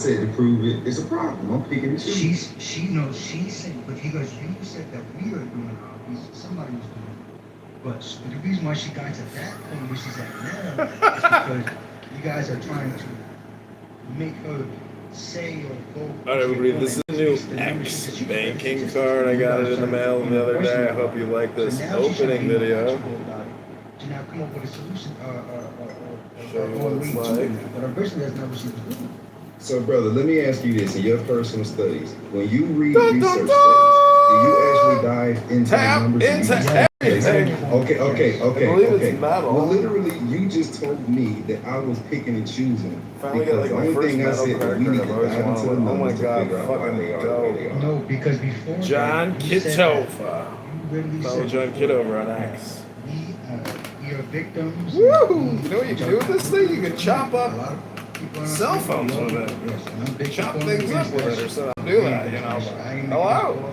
said to prove it, it's a problem. I'm picking and choosing. She knows, she said, but he goes, you said that we are doing it, somebody was doing it. But the reason why she got to that point where she's at now is because you guys are trying to make her say or go. All right, everybody, this is a new X banking card. I got it in the mail the other day. I hope you like this opening video. To now come up with a solution Show you what it's like. But originally that's not what she was doing. So, brother, let me ask you this: in your personal studies, when you read research studies, do you actually dive into the numbers? Into everything. Okay. I believe it's metal. Well, literally, you just told me that I was picking and choosing. Finally got like the my only first thing I metal said card that we need to I've always dive into the wanted. Oh my numbers to God, figure out why fucking they are the way they dope. are. No, because before John Kitover. Follow John Kitover on X. We are victims. Woo! You know what you can do with this thing? You can chop up cell phones with it. Chop things up with it or something. Do that, you know. Hello?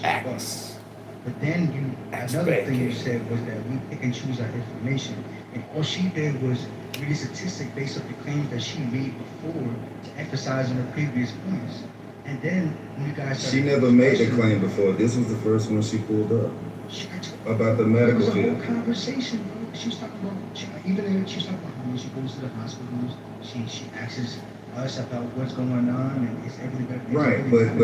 X. But then another thing you said was that we pick and choose our information. And all she did was read a statistic based off the claims that she made before to emphasize on her previous points. And then when you guys She never made the claim before. This was the first one she pulled up. About the medical field. It was a whole conversation, bro. She was talking about, even she was talking about when she goes to the hospitals, she asks us about what's going on and is everything right, but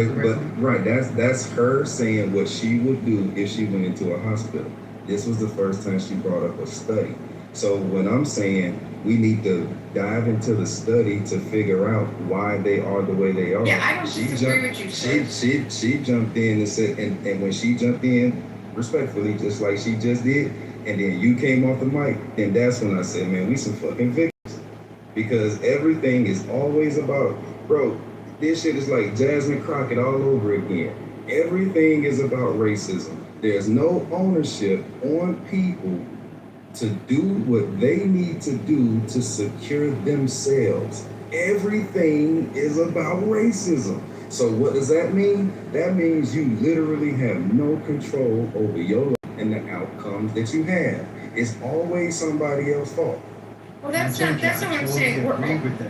that's her saying what she would do if she went into a hospital. This was the first time she brought up a study. So when I'm saying we need to dive into the study to figure out why they are the way they are. Yeah, I don't disagree with you, sir. She jumped in and said, and when she jumped in, respectfully, just like she just did, and then you came off the mic, then that's when I said, man, we some fucking victims. Because everything is always about, bro, this shit is like Jasmine Crockett all over again. Everything is about racism. There's no ownership on people to do what they need to do to secure themselves. Everything is about racism. So what does that mean? That means you literally have no control over your life and the outcomes that you have. It's always somebody else's fault. Well, that's not what I'm saying.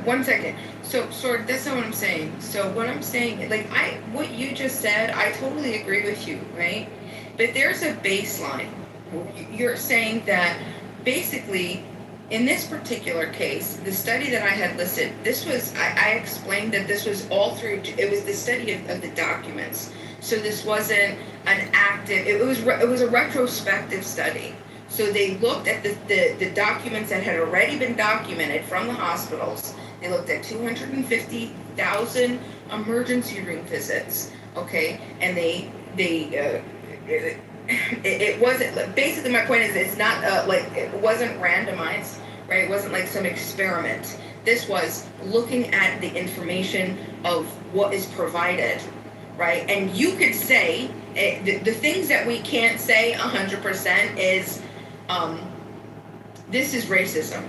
One second. So, that's not what I'm saying. So what I'm saying, like what you just said, I totally agree with you, right? But there's a baseline. You're saying that basically, in this particular case, the study that I had listed, this was, I explained that this was all through, it was the study of the documents. So this wasn't an active, it was a retrospective study. So they looked at the documents that had already been documented from the hospitals. They looked at 250,000 emergency room visits, okay? And it wasn't, basically my point is it's not it wasn't randomized, right? It wasn't like some experiment. This was looking at the information of what is provided, right? And you could say, the things that we can't say 100% is, this is racism,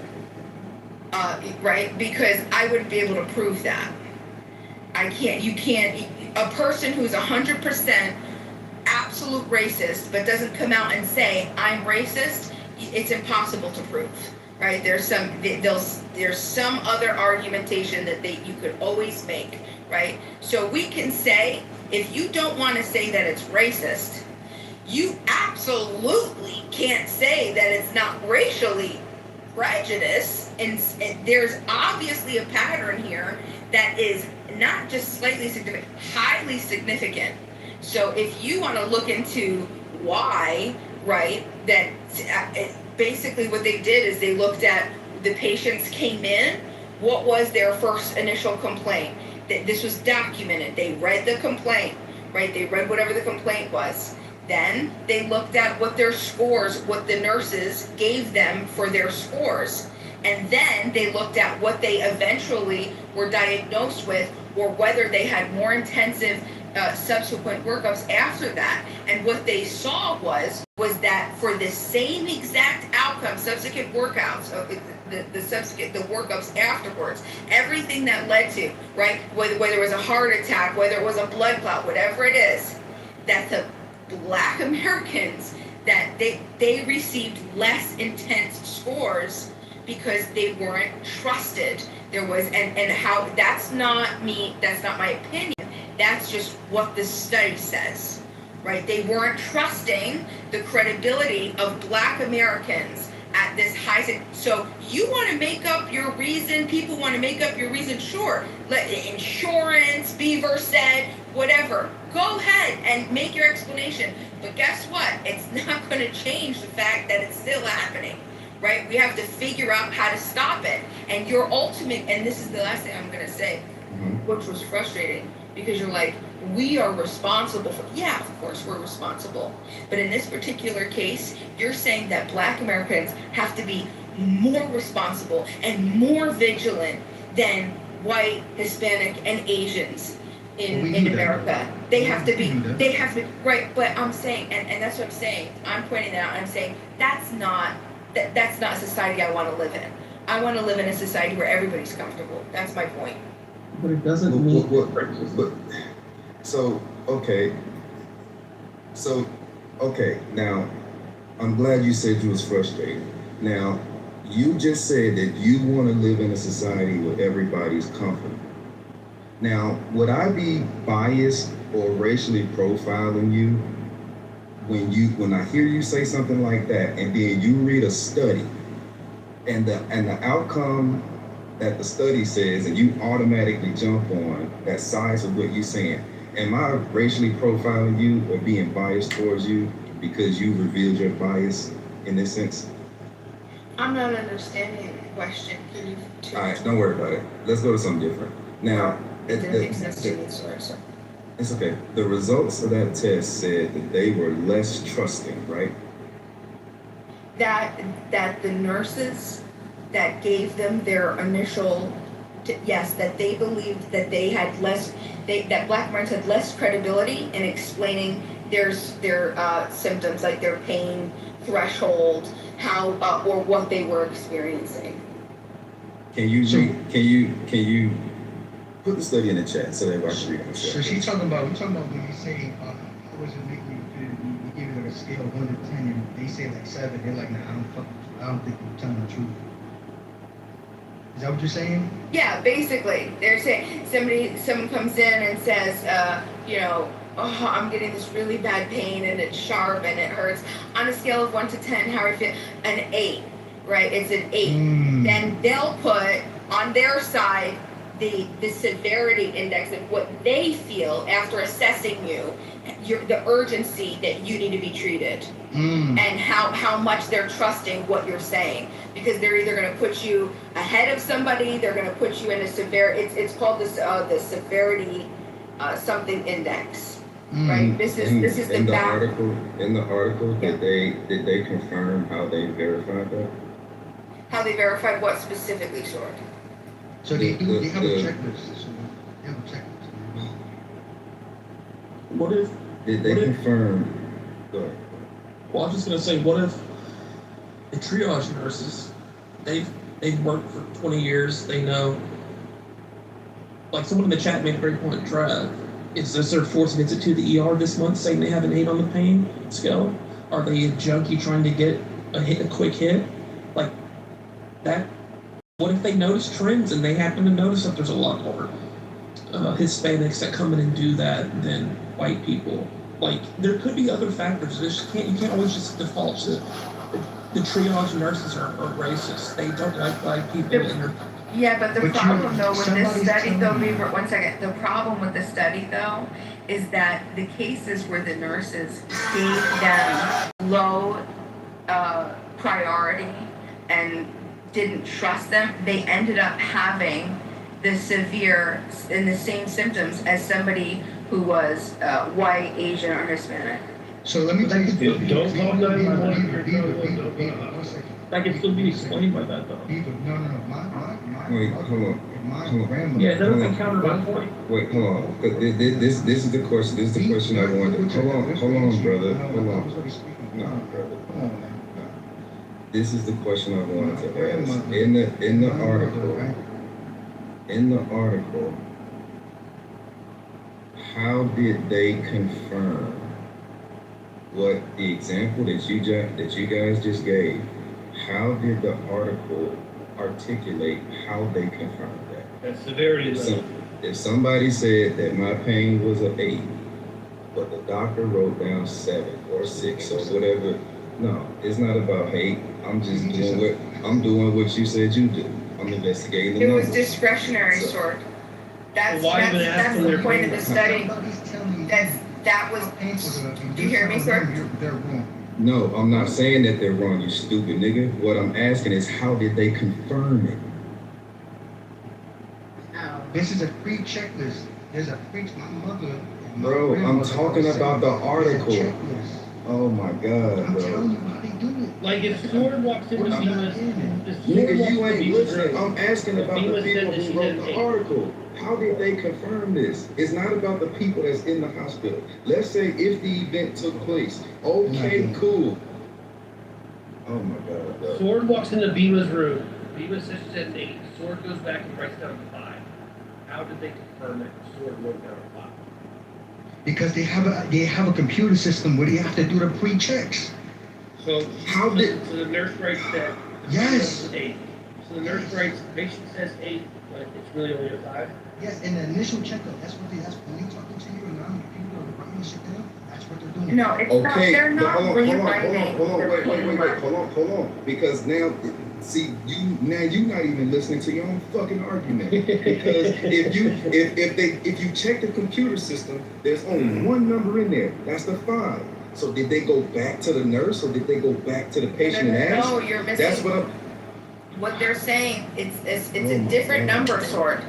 right? Because I wouldn't be able to prove that. You can't, a person who's 100% absolute racist but doesn't come out and say I'm racist, it's impossible to prove, right? There's some other argumentation that you could always make, right? So we can say, if you don't want to say that it's racist, you absolutely can't say that it's not racially prejudiced, and there's obviously a pattern here that is not just slightly significant, highly significant. So if you want to look into why, right, that basically what they did is they looked at the patients came in, what was their first initial complaint? This was documented. They read the complaint, right? They read whatever the complaint was. Then they looked at what their scores, what the nurses gave them for their scores. And then they looked at what they eventually were diagnosed with, or whether they had more intensive subsequent workups after that. And what they saw was that for the same exact outcome, subsequent workouts, the workups afterwards, everything that led to, right, whether it was a heart attack, whether it was a blood clot, whatever it is, that the Black Americans, that they received less intense scores because they weren't trusted. There was, and how, that's not me, that's not my opinion. That's just what the study says, right? They weren't trusting the credibility of Black Americans at this high. So you want to make up your reason, people want to make up your reason, sure. Let insurance, Beaver said, whatever. Go ahead and make your explanation. But guess what? It's not going to change the fact that it's still happening, right? We have to figure out how to stop it. And your ultimate, and this is the last thing I'm going to say, which was frustrating, because you're like, we are responsible for, yeah, of course we're responsible. But in this particular case, you're saying that Black Americans have to be more responsible and more vigilant than white, Hispanic, and Asians in America. They have to be, right, but I'm saying, and that's what I'm saying, I'm pointing that out, I'm saying, that's not a society I want to live in. I want to live in a society where everybody's comfortable. That's my point. But it doesn't mean... So, okay, now, I'm glad you said you was frustrated. Now, you just said that you want to live in a society where everybody's comfortable. Now, would I be biased or racially profiling you when I hear you say something like that, and then you read a study, and the outcome that the study says, and you automatically jump on that side of what you're saying? Am I racially profiling you or being biased towards you because you revealed your bias in this sense? I'm not understanding the question. Can you? All right, don't worry about it. Let's go to something different. Now, it didn't make sense to me, sorry. It's okay. The results of that test said that they were less trusting, right? That the nurses that gave them their initial, yes, that they believed that they had less, that Black Americans had less credibility in explaining their symptoms, like their pain threshold, how or what they were experiencing. Can you put the study in the chat so that everybody can read it? So we're talking about when you say, how was it making you feel? You give it like a scale of 1 to 10, and they say like 7. They're like, nah, I don't think you're telling the truth. Is that what you're saying? Yeah, basically, they're saying someone comes in and says, oh, I'm getting this really bad pain and it's sharp and it hurts. On a scale of 1 to 10, how are you feeling? An 8, right? It's an 8. Then they'll put on their side the severity index of what they feel after assessing you, the urgency that you need to be treated, and how much they're trusting what you're saying, because they're either going to put you ahead of somebody, they're going to put you in a severe. It's called this the severity something index, right? This is the article. In the article, yeah. did they confirm how they verified that? How they verified what specifically, Sword? So they have a checklist. So they have a checklist. What if... Did they confirm... Go ahead. Well, I was just going to say, what if the triage nurses, they've worked for 20 years, they know... Like someone in the chat made a great point, Trav. Is this their forced visit to the ER this month saying they have an 8 on the pain scale? Are they a junkie trying to get a quick hit? Like, that... What if they notice trends and they happen to notice that there's a lot more Hispanics that come in and do that than white people? Like, there could be other factors. You can't always just default to the triage nurses are racist. They don't like black people. Yeah, but the problem though with this study though, one second. The problem with the study though is that the cases where the nurses gave them low priority and didn't trust them, they ended up having the severe and the same symptoms as somebody who was white, Asian, or Hispanic. So let me tell you. Don't call that can still be explained by that though. No. Wait, hold on. My grandmother. Yeah, that doesn't counter my point. Wait, hold on. This is the question. This is the question I wanted. Hold on, brother. Hold on. No, brother. Come on, man. This is the question I wanted to ask. In the article, how did they confirm what the example that you guys just gave? How did the article articulate how they confirmed that. That severity If, level. if somebody said that my pain was an 8, but the doctor wrote down 7 or 6 or whatever, no, it's not about hate. I'm just doing what you said you do. I'm investigating the It was numbers. discretionary So- sort. That's Well, why even ask that's them the their point of the pain? study. Somebody's telling you That was. how painful they're gonna be. Do you hear me, sir? They're wrong. No, I'm not saying that they're wrong, you stupid nigga. What I'm asking is how did they confirm it? This is a free checklist. There's a free. My mother. and my Bro, I'm grandmother talking always about said, the article. "There's a checklist." Oh my god, I'm bro. telling you how they do it. Like if Sword walks into We're not Bemis, in it. if Sword Nigga, walks you into ain't Bemis listening. room, I'm asking about the Bemis said people that who she wrote had an the 8. article. How did they confirm this? It's not about the people that's in the hospital. Let's say if the event took place. Okay, cool. Oh my god, bro. Sword walks into Bemis room. Bemis says she's at an 8. Sword goes back and writes down a 5. How did they confirm that Sword wrote down a 5? Because they have a computer system where they have to do the pre-checks. So How did- so the nurse writes that the Yes. patient is 8. So the nurse writes the patient says 8, but it's really only a 5. Yes, in the initial checkup, that's when they're talking to you and now people are writing shit down. That's what they're doing. No, it's not. Okay, They're but not hold on, rewriting. wait, hold on, because now, see, you not even listening to your own fucking argument. Because if you check the computer system, there's only one number in there. That's the 5. So did they go back to the nurse or did they go back to the patient and ask? No, you're missing. That's what I'm. What they're saying, it's Oh a my different God. number sort.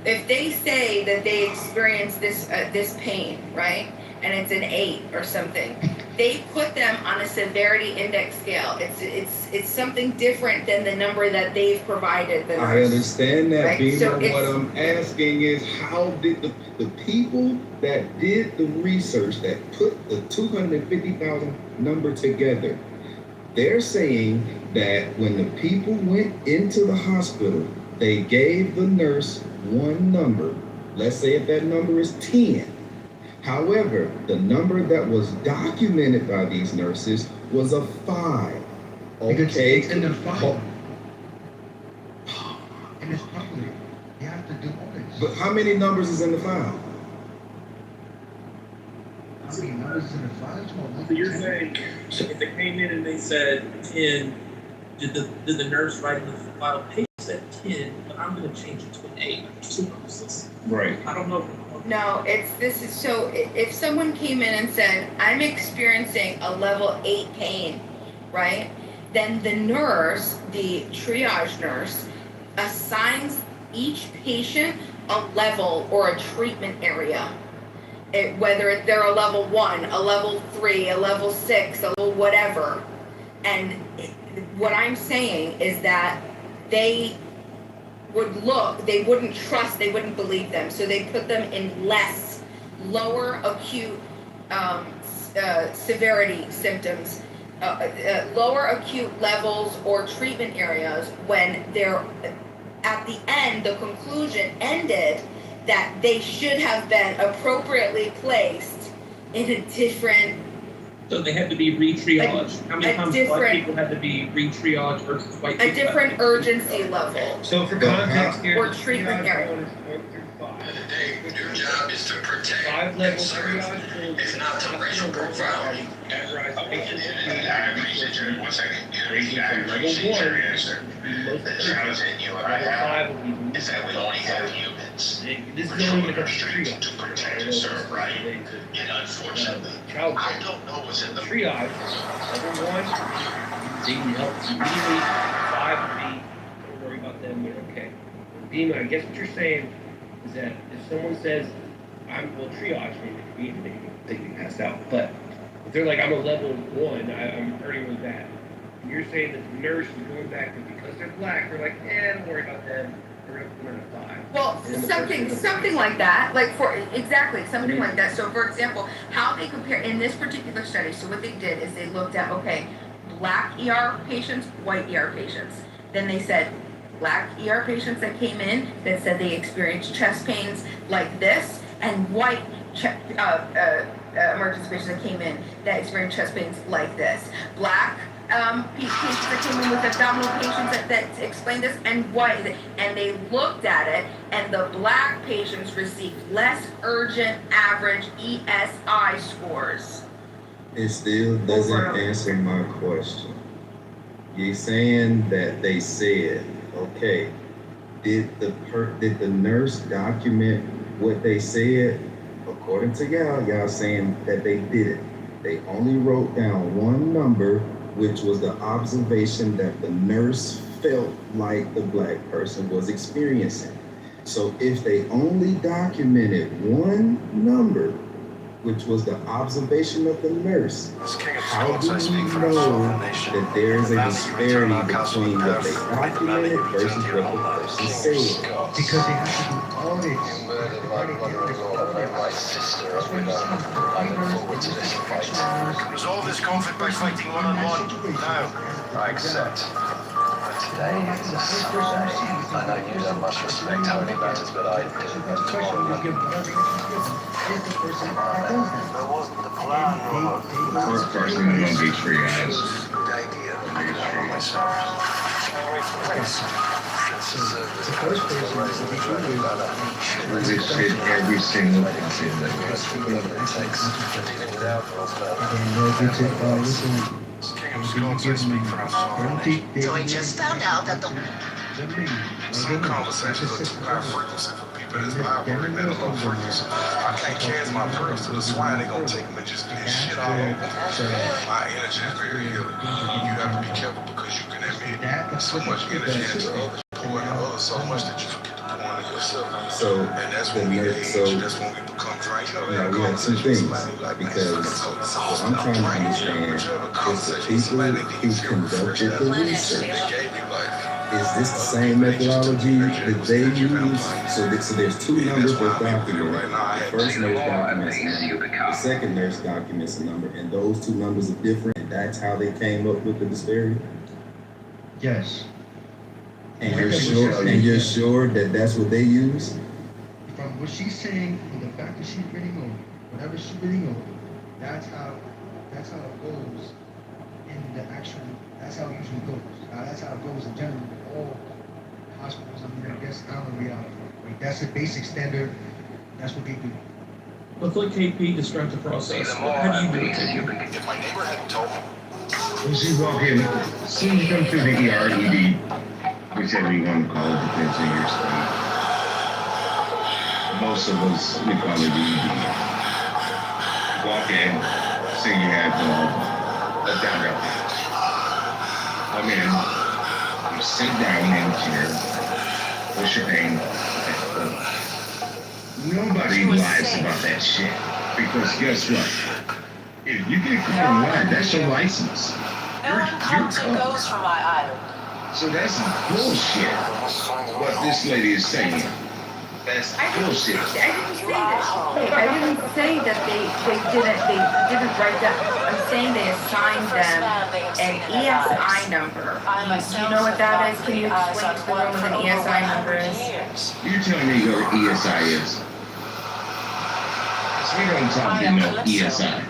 If they say that they experience this pain, right, and it's an 8 or something, they put them on a severity index scale. It's something different than the number that they've provided the I nurse. understand that, Right, Bima. so it's- What I'm asking is how did the people that did the research that put the 250,000 number together, they're saying that when the people went into the hospital, they gave the nurse one number. Let's say if that number is 10. However, the number that was documented by these nurses was a 5. Because Okay. it's in the file. And it's public. You have to do all this. But how many numbers is in the file? How many numbers is in the file? So you're saying, if they came in and they said 10, did the nurse write in the file, patient said 10, but I'm going to change it to an 8. There's 2 numbers. Right. I don't know. No, so if someone came in and said, I'm experiencing a level 8 pain, right? Then the nurse, the triage nurse, assigns each patient a level or a treatment area. Whether they're a level 1, a level 3, a level 6, a level whatever. And what I'm saying is that they would look, they wouldn't trust, they wouldn't believe them. So they put them in lower acute severity symptoms, lower acute levels or treatment areas when they're at the end, the conclusion ended that they should have been appropriately placed in a different. So they had to be re-triaged. How many times black people had to be re-triaged versus white people? A different urgency level. So for context here, Or the treatment triage area. one is 1 through 5. Hey, your job is to protect 5 level and serve. triage. It's not to racial profile. Categorize patients I appreciate your, one second. I appreciate your answer. The challenge in you and I have is that we only have humans. This We're is only on going our to streets to protect and serve, right? And unfortunately, child I don't know what's in the triage. Level 1, they need help immediately. 5 would be, don't worry about them, you're okay. Bima, I guess what you're saying is that if someone says, well, triage, maybe they can pass out, but if they're like, I'm a level 1, I'm hurting really bad, and you're saying that the nurse is going back, and because they're black, they're like, don't worry about them, we're going to put them in a 5. Well, something like that, something like that. So, for example, how they compare in this particular study. So, what they did is they looked at black ER patients, white ER patients. Then they said black ER patients that came in that said they experienced chest pains like this, and white emergency patients that came in that experienced chest pains like this. Black patients that came in with abdominal patients that explained this and they looked at it, and the black patients received less urgent average ESI scores. It still doesn't answer my question. You're saying that they said, okay, did the nurse document what they said? According to y'all saying that they didn't. They only wrote down one number, which was the observation that the nurse felt like the black person was experiencing. So if they only documented one number, which was the observation of the nurse, how do we know that there is a disparity between what they documented versus what the person said? Because they have to do audits. My sister, I look forward to this fight. Resolve this conflict by fighting one-on-one. Now. I accept. But today is a summer day. I know you don't much respect holy matters, but I do. That wasn't the plan, Robert. First person I'm gonna be for you guys. The idea of being on myself. This shit every single incident. Whatever it takes. Dealing with outlaws, King of Scots, I speak for us all. So I just found out that the Some conversations are too high frequency for people that's vibrating at a low frequency. I can't change my pearls to the swine. They gonna take them and just get shit all over. My energy is very healing. You have to be careful because you can emit so much energy into others, pour into others so much that you forget to pour into yourself. So, And that's when we age. That's when we become drained. now we have two things, because what I'm trying to understand is the people who conducted the research. Is this the same methodology that they use? So there's two numbers that document. The first nurse documents a number, the second nurse documents a number, and those two numbers are different, and that's how they came up with the disparity? Yes. And you're sure that that's what they use? From what she's saying, from the fact that she's reading over, whatever she's reading over, that's how it goes in the actual, that's how it usually goes. That's how it goes in general with all hospitals. I mean, I guess I don't know reality. Like, that's the basic standard. That's what they do. Let's let KP describe the process. How do you do it? If my neighbor hadn't told me, As you walk in, as soon as you come through the ER, ED, whichever you want to call it, depends on your state. Most of us, we call it ED. Walk in, say you have a diarrhea. Come in, you sit down in the chair, what's your pain? Nobody lies about that shit. Because guess what? If you get caught in line, that's your license. no one comes and goes from my island. So that's bullshit. What this lady is saying. That's bullshit. I didn't say that they didn't write down. I'm saying they assigned them an ESI number. Do you know what that is? Can you explain to the room what an ESI number is? You're telling me your ESI is. We don't talk to no ESI.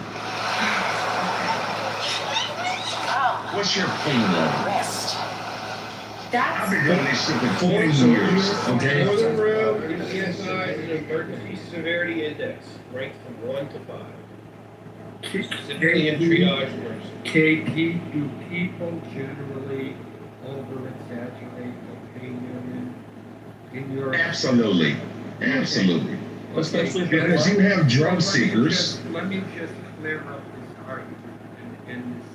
What's your pain level? I've been doing this shit for 40 years, okay? Northern Rail ESI is an emergency severity index, ranked from 1 to 5. Severity and triage nurse. KP, do people generally over-exaggerate the pain in your... Absolutely. Absolutely. Especially Because you have drug seekers. Let me just clear up this argument and this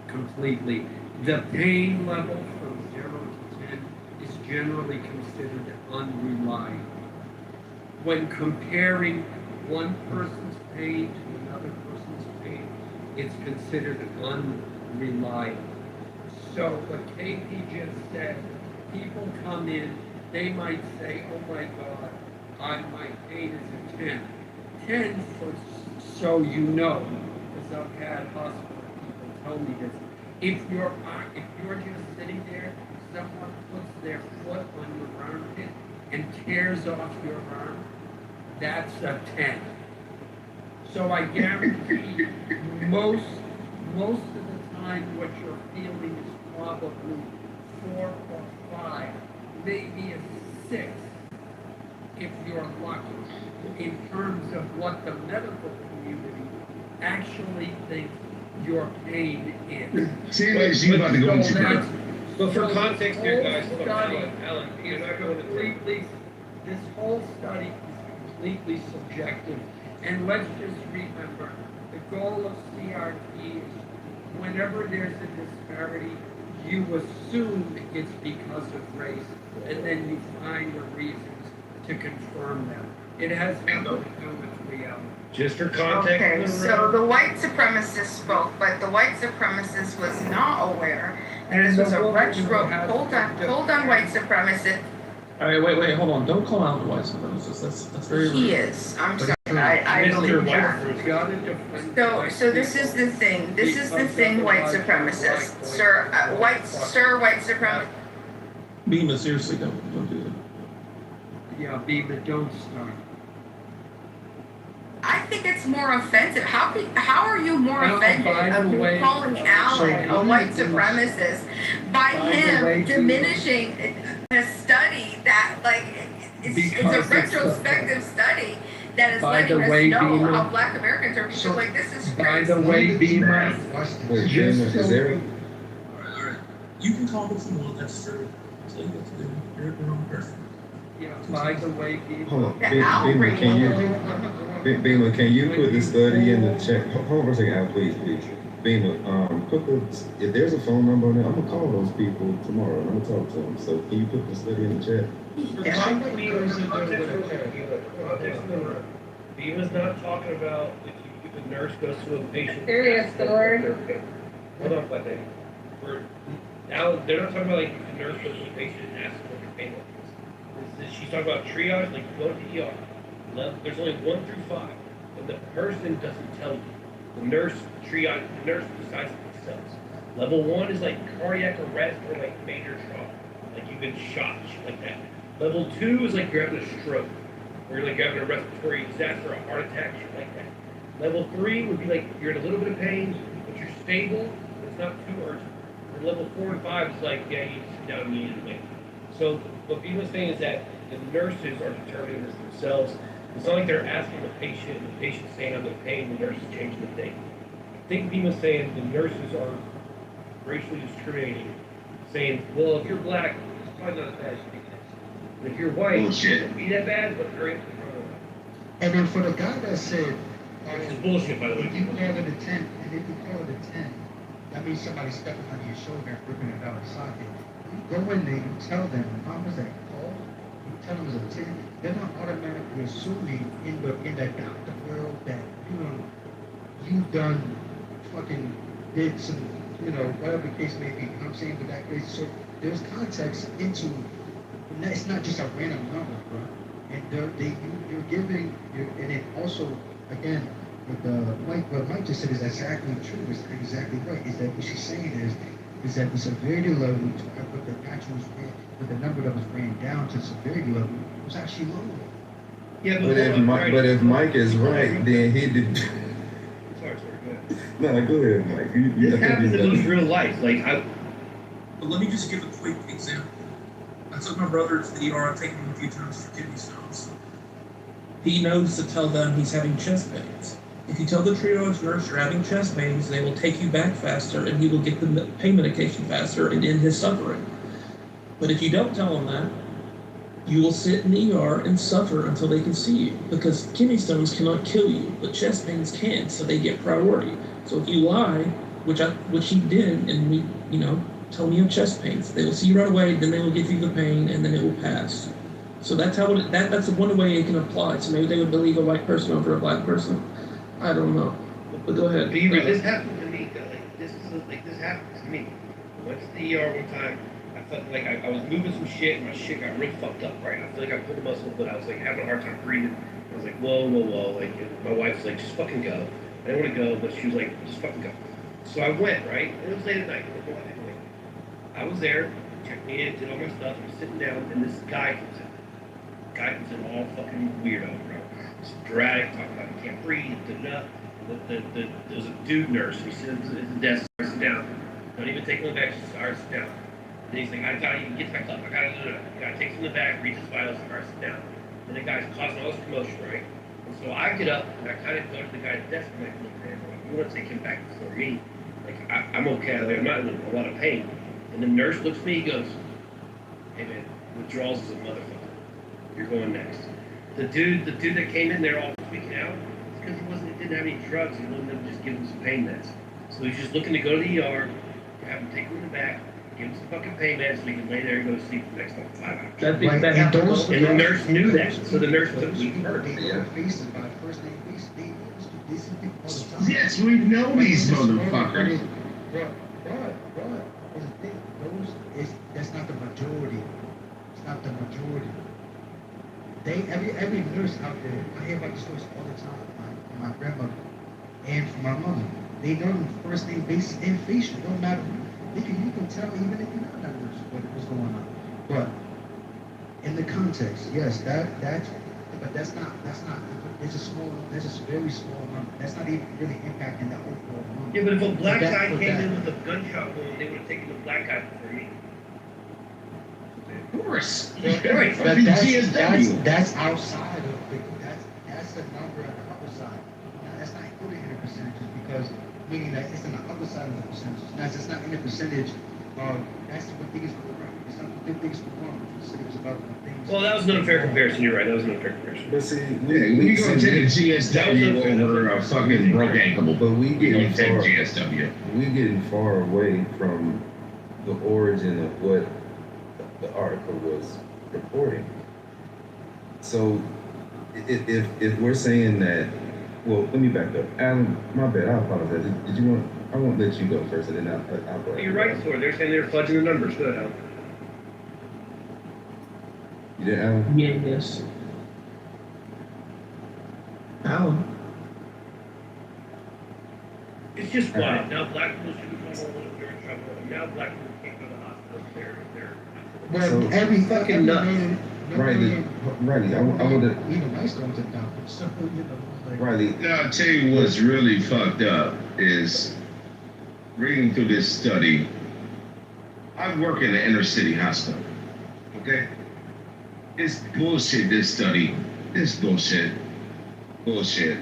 completely. The pain level from 0 to 10 is generally considered unreliable. When comparing one person's pain to another person's pain, it's considered unreliable. So what KP just said, people come in, they might say, oh my God, my pain is a 10. 10, so you know, because I've had hospital people tell me this. If you're just sitting there, someone puts their foot on your armpit and tears off your arm, that's a 10. So I guarantee most of the find what you're feeling is probably 4 or 5, maybe a 6, if you're lucky, in terms of what the medical community actually thinks your pain is. Serious, you about to go into that. But for context here, guys, This look, whole study Alan, you're not going to this whole study is completely subjective. And let's just remember, the goal of CRT is whenever there's a disparity, you assume it's because of race, and then you find the reasons to confirm them. It has nothing to do with reality. just for context. Okay, so the white supremacist spoke, but the white supremacist was not aware that this was a retro. Hold on, white supremacist. All right, wait, hold on. Don't call out the white supremacist. That's very rude. He is. I'm sorry. I believe that. So this is the thing. This is the thing, white supremacist, sir. White supremacist. Beamer, seriously, don't do that. Yeah, Beamer, don't start. I think it's more offensive. How are you more Now, offended by the of me way- calling Alan a white supremacist by By the him way, diminishing a study that it's Because a it's the- retrospective study that is By the letting way, us know Beamer- how Black Americans are people like this is By crazy. the way, Beamer, Wait, Just Beamer, so- is there? All right. You can call what you want. That's true. That's all you have to do. You're your own person. yeah, by the way, Beamer. Hold on, The Beamer, outrage. Beamer, can you put the study in the chat? Hold on for a second, Al, please. Beamer, if there's a phone number on there, I'm gonna call those people tomorrow and I'm gonna talk to them. So can you put the study in the chat? Beamer's not talking about if the nurse goes to a patient. Serious story. Hold on, but now they're not talking about like if the nurse goes to a patient and asks them what their pain level is. She's talking about triage, like you go to the ER. There's only 1 through 5, and the person doesn't tell you. The nurse decides it themselves. Level 1 is like cardiac arrest or like major trauma, like you've been shot, shit like that. Level 2 is like you're having a stroke, or you're like having a respiratory disaster, a heart attack, shit like that. Level 3 would be like you're in a little bit of pain, but you're stable, but it's not too urgent. And level 4 and 5 is like, yeah, you need to sit down and you need to wait. So what Beamer's saying is that the nurses are determining this themselves. It's not like they're asking the patient, and the patient's saying I'm in pain, the nurse is changing the thing. I think Beamer's saying the nurses are racially discriminating, saying, well, if you're black, it's probably not as bad as you think it is. And if you're white, Bullshit. it won't be that bad, but hurry up and run away. And then for the guy that said, Which is bullshit, by the way. if you call it a 10, and if you call it a 10, that means somebody stepping on your shoulder and ripping it out of the socket. You go in there, you tell them, how was that called? You tell them it's a 10. They're not automatically assuming in the doctor world that, you've done fucking did some, whatever the case may be. You know what I'm saying? But that case, so there's context into, it's not just a random number, bro. And you're giving, and it also, again, what Mike just said is exactly true. It's exactly right. Is that what she's saying is that the severity level, with the number that was ran down to severity level, was actually lower. Yeah, But if Mike is right, then he did. Sorry, go ahead. No, go ahead, Mike. This happens in those real life. Like, But let me just give a quick example. I took my brother to the ER. I've taken him a few times for kidney stones. He knows to tell them he's having chest pains. If you tell the triage nurse you're having chest pains, they will take you back faster and he will get the pain medication faster and end his suffering. But if you don't tell them that, you will sit in the ER and suffer until they can see you, because kidney stones cannot kill you, but chest pains can, so they get priority. So if you lie, which he did, and tell me you have chest pains, they will see you right away, then they will give you the pain, and then it will pass. So that's how that's one way it can apply. So maybe they would believe a white person over a black person. I don't know. But go ahead. Beaver, this happened to me. This happened to me. I went to the ER one time. I felt like I was moving some shit, and my shit got real fucked up, right? I feel like I pulled a muscle, but I was like having a hard time breathing. I was like, whoa. Like, my wife was like, just fucking go. I didn't want to go, but she was like, just fucking go. So I went, right? And it was late at night. I was there, checked me in, did all my stuff. I'm sitting down, and this guy comes in. All fucking weirdo, bro. He's dramatic, talking about he can't breathe, da-da. There was a dude nurse. He sits at the desk, sits down. Don't even take him in the back, just starts down. And he's like, I gotta even get back up, I gotta do it. The guy takes him in the back, reaches vitals, starts down. And the guy's causing all this commotion, right? And so I get up and I kind of go to the guy's desk and I'm like, look, man, you want to take him back before me? Like, I'm okay, like, I'm not in a lot of pain. And the nurse looks at me, he goes, hey man, withdrawals is a motherfucker. You're going next. The dude that came in there all freaking out, it's because he didn't have any drugs. He wanted them to just give him some pain meds. So he's just looking to go to the ER, have him take him in the back, give him some fucking pain meds so he can lay there and go to sleep for the next like 5 hours. That'd be Right, better. and those- And the nurse knew that, so the nurse took me first. They know faces by first name basis. They see people all the time. Yes, we know these motherfuckers. Bro, here's the thing. That's not the majority. It's not the majority. Every nurse out there, I hear about the stories all the time. My grandmother and from my mother. They know them first name basis and facial. It don't matter. You can tell even if you're not that nurse what's going on. But in the context, yes, but that's not. It's a very small number. That's not even really impacting the overall number. Yeah, but if a black But guy that- came in with a gunshot wound, they would have taken the black guy before me. Of course. Right. Right. But Fucking GSW. that's outside of the, that's the number on the upper side. Now, that's not included in the percentages because meaning that it's on the upper side of the percentages. Now it's not in the percentage of that's what things go wrong. It's not the things go wrong. The percentage about the things. Well, that was an unfair comparison. You're right. That was an unfair comparison. But see, Yeah, we gonna take a GSW over a fucking broke ankle. but we We getting gonna take far, GSW. we getting far away from the origin of what the article was reporting. So if we're saying that, well, let me back up. Alan, my bad. I apologize. Did you want? I won't let you go first, and then I'll go. You're right, Thor. They're saying they're fudging the numbers. Good, Al. You did, Alan? Yeah, yes. Alan. It's just quiet. Now black people should be trouble. They're in trouble. Now black people can't go to the hospital. They're Well, So- every Fucking nuts. Riley, I want to. Even nice going to the doctor. So like. Riley, Now, I'll tell you what's really fucked up is reading through this study. I work in an inner city hospital. Okay? It's bullshit, this study. It's bullshit. Bullshit.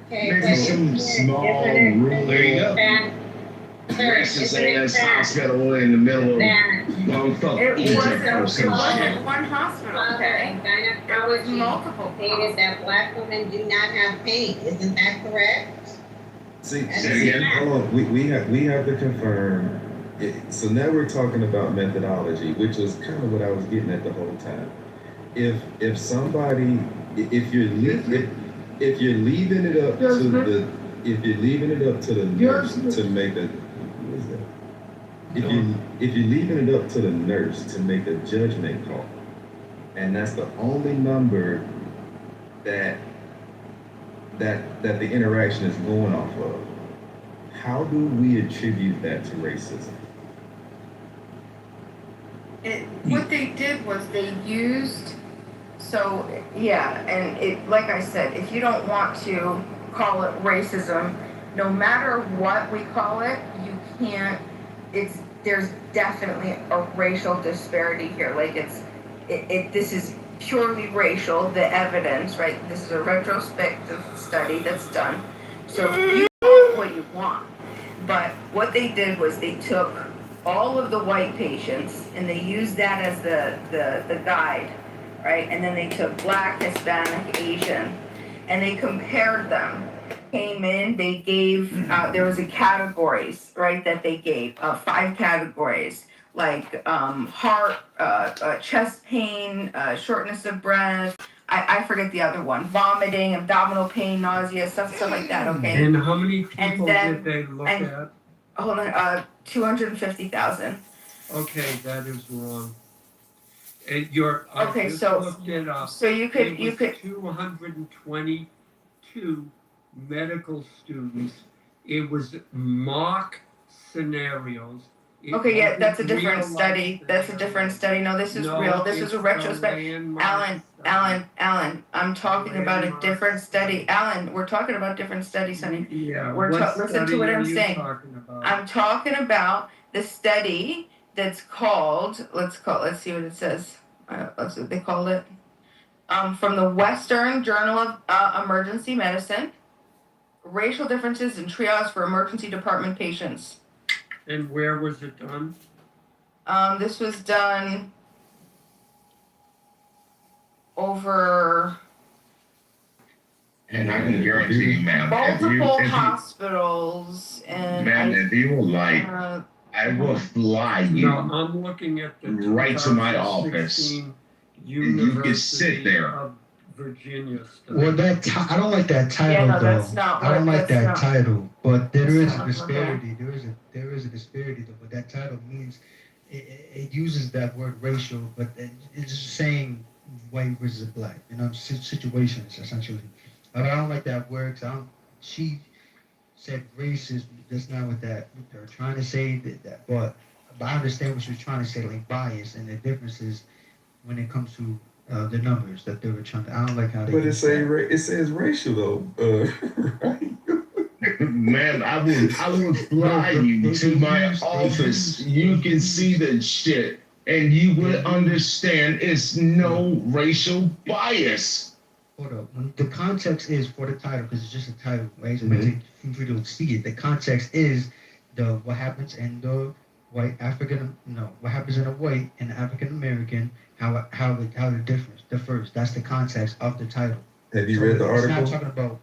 Okay, Maybe but some small rural There you go. racist ass hospital in the middle of bumfuck It Egypt or wasn't some shit. one hospital, okay? It was Gynecology multiple. stated that black women do not have pain. Isn't that correct? see, Say it again. hold on. We have to confirm. So now we're talking about methodology, which was kind of what I was getting at the whole time. If somebody, if you're leaving it up to the, if you're leaving it up to the nurse to make a, what is that? If you're leaving it up to the nurse to make a judgment call, and that's the only number that the interaction is going off of, how do we attribute that to racism? What they did was they used, so, yeah, and it, like I said, if you don't want to call it racism, no matter what we call it, you can't, there's definitely a racial disparity here. Like this is purely racial, the evidence, right? This is a retrospective study that's done. So you want what you want. But what they did was they took all of the white patients and they used that as the guide, right? And then they took Black, Hispanic, Asian, and they compared them. Came in, they gave, there was a categories, right, that they gave, 5 categories, like heart, chest pain, shortness of breath, I forget the other one, vomiting, abdominal pain, nausea, stuff like that, okay? And how many people then- did they look and- at? Hold on, 250,000. Okay, that is wrong. I Okay, just so- looked it up. So you could 222 medical students. It was mock scenarios Okay, yeah, that's a It different realized study. that That's a there different was- study. No, this is No, real. This is it's a the retrospect. landmark Alan, study. Alan, I'm talking about a Landmark different study. Alan, we're talking about different studies, honey. Yeah, We're what listen to study what are I'm you saying. talking about? I'm talking about the study that's called, let's see what it says. That's what they called it. From the Western Journal of Emergency Medicine, racial differences in triage for emergency department patients. And where was it done? This was done over And I can guarantee you, ma'am, multiple hospitals and ma'am, if you would like, I will fly you No, I'm looking at the right to my office. 2016 You can sit there. of Virginia study. Well, I don't like that title Yeah, no, though. that's not I don't what- like that's that not- title, but there that's is not a what- disparity. There is a disparity though. But that title means it uses that word racial, but it's just saying white versus black. You know, situations essentially. But I don't like that word. 'Cause she said racist. That's not what they're trying to say. But I understand what she was trying to say, like bias, and the differences when it comes to the numbers that they were trying to. I don't like how they. But use that. it says racial though, right? Ma'am, I will fly you to my office. You can see the shit, and you will understand it's no racial bias. Hold up. The context is for the title because it's just a title, right? So feel free to see it. The context is what happens in the white what happens in a white and African American, how the difference differs. That's the context of the title. Have you read the It's article? not talking about.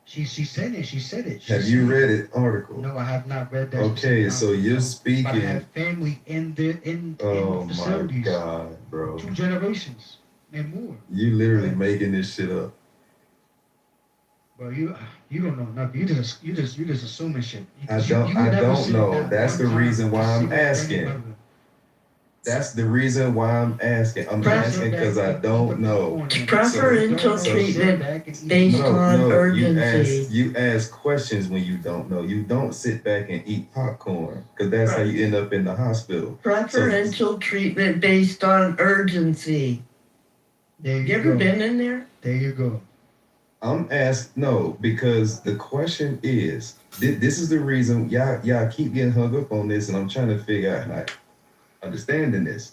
She said it. She said it. Have you read it article? No, I have not read that. Okay, so you're But I speaking. have family in Oh my facilities. God, bro! 2 generations and more. You literally making this shit up. Bro, you don't know nothing. You just assuming shit. I You don't never sit know. down That's one the time reason why to I'm sit with any asking. brother. That's the reason why I'm asking. I'm asking because I don't know. Preferential So- treatment based on urgency. You ask questions when you don't know. You don't sit back and eat popcorn because that's how you end up in the hospital. Preferential treatment based on urgency. There You ever been in there? There you go. I'm asked no because the question is this is the reason y'all keep getting hung up on this, and I'm trying to figure out like understanding this.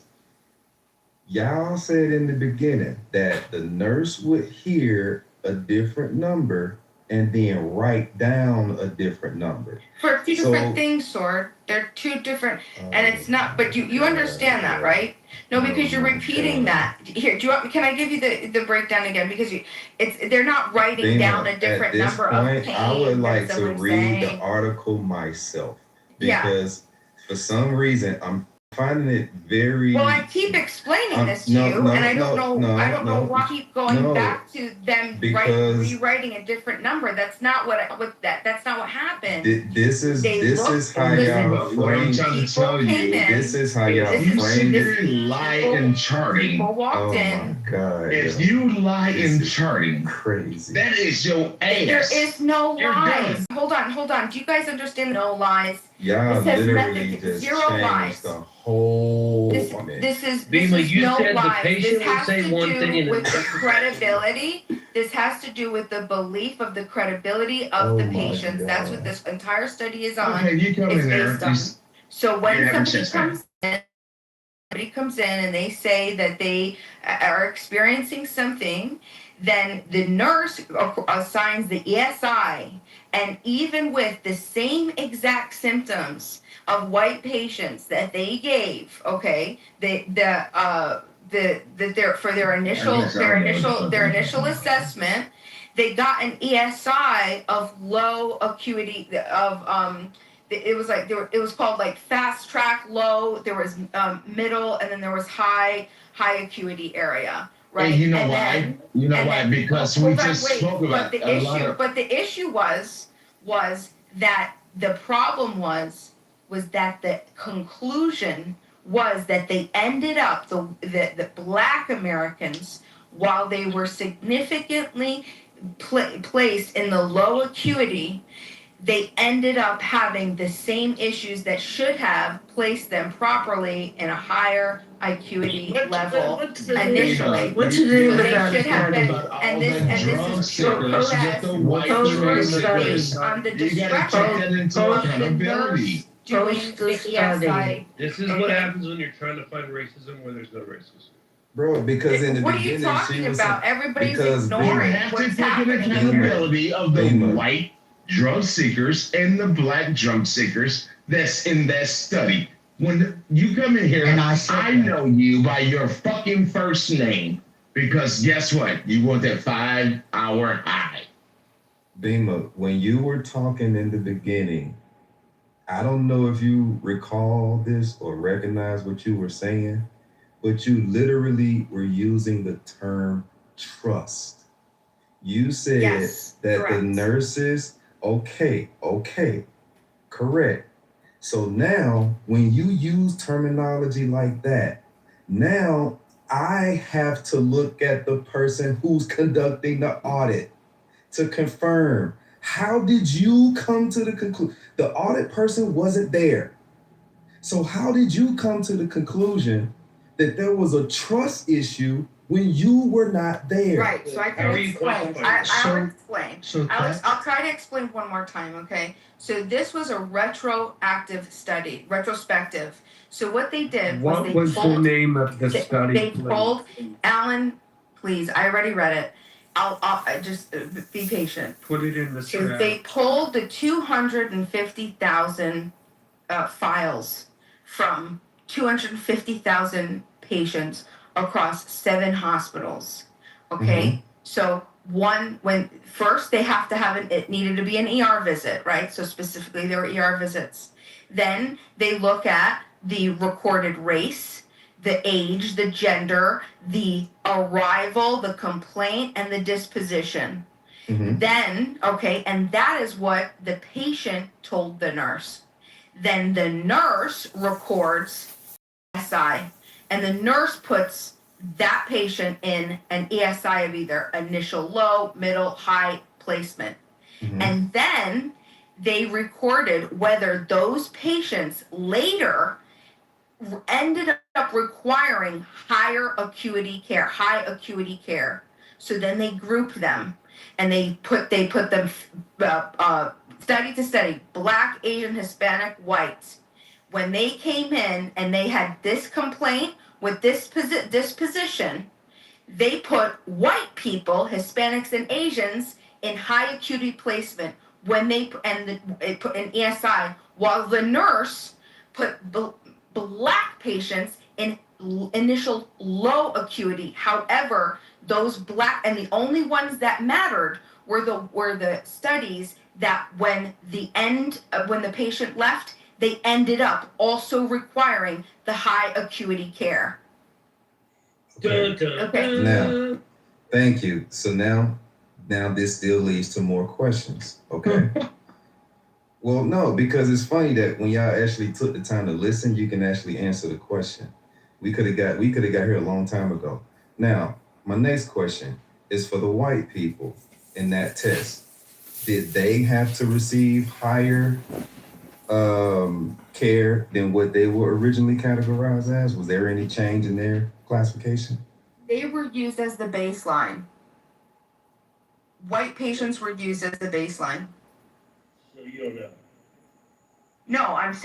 Y'all said in the beginning that the nurse would hear a different number and then write down a different number. For 2 different things, Sword. They're 2 different, and it's not. But you understand that, right? No, because you're repeating that. Here, can I give you the breakdown again? Because they're not writing down a different number of pain. I would like to someone's read the saying. article myself Yeah. because for some reason I'm finding it very. Well, I keep explaining this to you, and I don't know why I keep going back to them rewriting a different number. That's not that's not what happened. This is how y'all What I'm frame. trying to tell you, This is how y'all you sit frame. there and lie in charting. People walked Oh in. my God! If you lie in This is charting, crazy. that is your ass. There is no You're lies. done. Hold on. Do you guys understand no lies? Y'all This has literally nothing- just 0 changed lies. the whole. This is Bima, you no said the lies. patient This will has say to one do thing and with then- the credibility. This has to do with the belief of the credibility of Oh the my patients. That's what God. this entire study is on. Okay, you come It's in there. based on. So when You have a somebody chest comes in and they say that they are experiencing something, then the nurse assigns the ESI, and even with the same exact symptoms of white patients that they gave, okay, for their initial assessment, they got an ESI of low acuity it was like it was called like fast track low, there was middle, and then there was high acuity area, right? And you know and why? Then, you know and why? then, Because we just spoke about but a lot of. But the issue was that the problem was that the conclusion was that they ended up the Black Americans, while they were significantly placed in the low acuity, they ended up having the same issues that should have placed them properly in a higher acuity level initially. What's the name So of they that should have been, study? and this is so What's the study? on the You gotta take that into of the accountability. nurse doing Post the the study. ESI. This is what Okay. happens when you're trying to find racism where there's no racism. Bro, because in the What are you beginning talking she was about? Everybody's because You ignoring have to what's take an happening. accountability of the Bema. white drug seekers and the black drug seekers that's in that study. When you come in here, And I said I that. know you by your fucking first name because guess what? You want that 5-hour high. Bema, when you were talking in the beginning, I don't know if you recall this or recognize what you were saying, but you literally were using the term trust. You said Yes, that correct. the nurses, okay, correct. So now, when you use terminology like that, now I have to look at the person who's conducting the audit to confirm. How did you come to the conclusion? The audit person wasn't there. So how did you come to the conclusion that there was a trust issue when you were not there? Right, so I How can are you explain. quantifying I'll explain. So I'll try to explain one more time, okay? So this was a retrospective. So what they did was What they was the pulled, name of the study? they please? pulled, Alan, please, I already read it. I'll just be patient. Put it in the So chat. they pulled the 250,000 files from 250,000 patients across 7 hospitals. Okay, so when first they have to have it needed to be an ER visit, right? So specifically there were ER visits. Then they look at the recorded race, the age, the gender, the arrival, the complaint, and the disposition. Then, okay, and that is what the patient told the nurse. Then the nurse records ESI, and the nurse puts that patient in an ESI of either initial low, middle, high placement. And then they recorded whether those patients later ended up requiring high acuity care. So then they group them and they put them study to study, black, Asian, Hispanic, white. When they came in and they had this complaint with this disposition, they put white people, Hispanics and Asians, in high acuity placement when they put in ESI, while the nurse put black patients in initial low acuity. However, those black, and the only ones that mattered were the studies that when the patient left, they ended up also requiring the high acuity care. Okay. Now, thank you. So now this still leads to more questions. Okay. Well, no, because it's funny that when y'all actually took the time to listen, you can actually answer the question. We could have got here a long time ago. Now, my next question is for the white people in that test. Did they have to receive higher care than what they were originally categorized as? Was there any change in their classification? They were used as the baseline. White patients were used as the baseline. So you don't know. No, I'm